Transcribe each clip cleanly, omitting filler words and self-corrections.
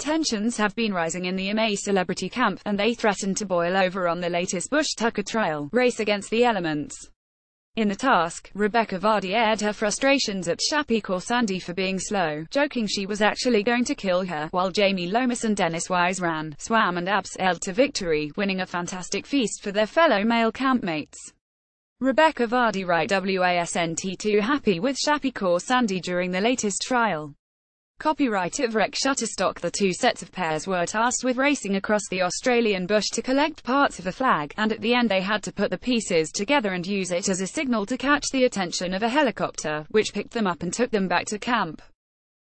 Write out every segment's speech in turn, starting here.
Tensions have been rising in the MA celebrity camp, and they threatened to boil over on the latest Bush-Tucker trial, Race Against the Elements. In the task, Rebekah Vardy aired her frustrations at shappi khorsandi for being slow, joking she was actually going to kill her, while Jamie Lomas and Dennis Wise ran, swam and abseiled to victory, winning a fantastic feast for their fellow male campmates. Rebekah Vardy wasn't too happy with shappi khorsandi during the latest trial. Copyright of Rec Shutterstock. The two sets of pairs were tasked with racing across the Australian bush to collect parts of a flag, and at the end they had to put the pieces together and use it as a signal to catch the attention of a helicopter, which picked them up and took them back to camp.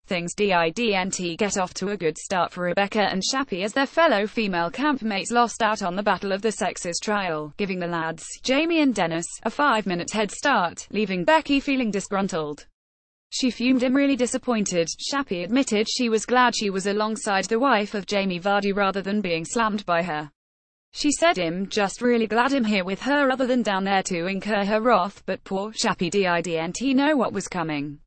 Things didn't get off to a good start for Rebekah and Shappi as their fellow female campmates lost out on the Battle of the Sexes trial, giving the lads, Jamie and Dennis, a 5-minute head start, leaving Becky feeling disgruntled. She fumed and really disappointed. Shappi admitted she was glad she was alongside the wife of Jamie Vardy rather than being slammed by her. She said, "I'm just really glad I'm here with her other than down there to incur her wrath, but poor Shappi didn't know what was coming."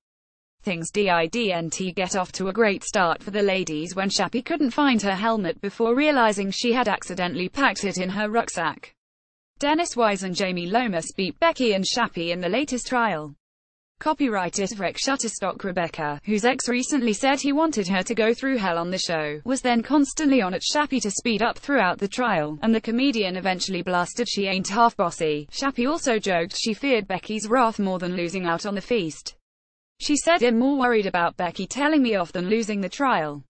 Things didn't get off to a great start for the ladies when Shappi couldn't find her helmet before realizing she had accidentally packed it in her rucksack. Dennis Wise and Jamie Lomas beat Becky and Shappi in the latest trial. Copyrighted Rec Shutterstock. Rebekah, whose ex recently said he wanted her to go through hell on the show, was then constantly on at Shappi to speed up throughout the trial, and the comedian eventually blasted she ain't half bossy. Shappi also joked she feared Becky's wrath more than losing out on the feast. She said, "I'm more worried about Becky telling me off than losing the trial.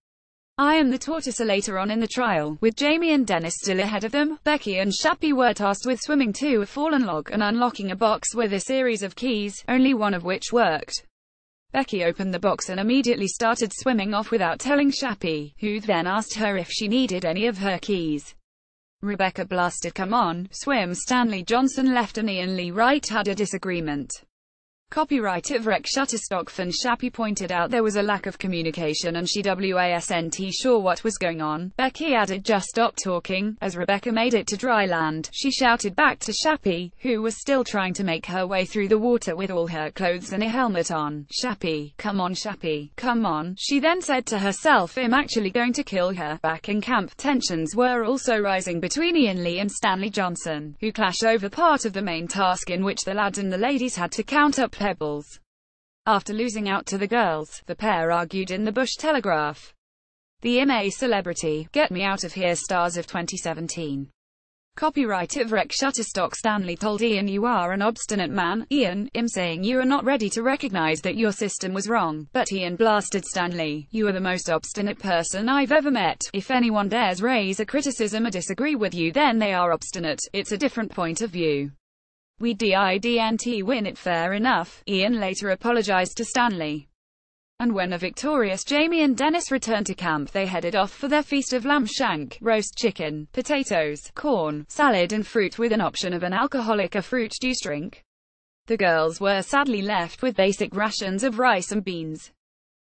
I am the tortoise." Later on in the trial, with Jamie and Dennis still ahead of them, Becky and Shappi were tasked with swimming to a fallen log and unlocking a box with a series of keys, only one of which worked. Becky opened the box and immediately started swimming off without telling Shappi, who then asked her if she needed any of her keys. Rebekah blasted, "Come on, swim." Stanley Johnson left and Ian Lee Wright had a disagreement. Copyright of Rec Shutterstock. Fan Shappi pointed out there was a lack of communication and she wasn't sure what was going on. Becky added, "Just stop talking." As Rebekah made it to dry land, she shouted back to Shappi, who was still trying to make her way through the water with all her clothes and a helmet on, "Shappi, come on Shappi, come on." She then said to herself, "I'm actually going to kill her." Back in camp, tensions were also rising between Ian Lee and Stanley Johnson, who clashed over part of the main task in which the lads and the ladies had to count up pebbles. After losing out to the girls, the pair argued in the Bush Telegraph. The MA celebrity, "Get me out of here." Stars of 2017. Copyright of Rec Shutterstock. Stanley told Ian, "You are an obstinate man, Ian." I'm saying you are not ready to recognize that your system was wrong. But Ian blasted Stanley, "You are the most obstinate person I've ever met. If anyone dares raise a criticism or disagree with you, then they are obstinate. It's a different point of view. We didn't win it, fair enough." Ian later apologized to Stanley. And when a victorious Jamie and Dennis returned to camp, they headed off for their feast of lamb shank, roast chicken, potatoes, corn, salad and fruit with an option of an alcoholic or fruit juice drink. The girls were sadly left with basic rations of rice and beans.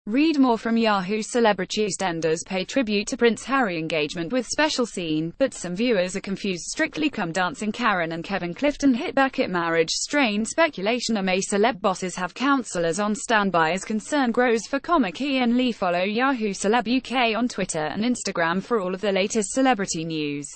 Read more from Yahoo! Celebrity EastEnders pay tribute to Prince Harry engagement with special scene, but some viewers are confused. Strictly Come Dancing. Karen and Kevin Clifton hit back at marriage strain. Speculation MA celeb bosses have counsellors on standby as concern grows for comic Ian Lee. Follow Yahoo! Celeb UK on Twitter and Instagram for all of the latest celebrity news.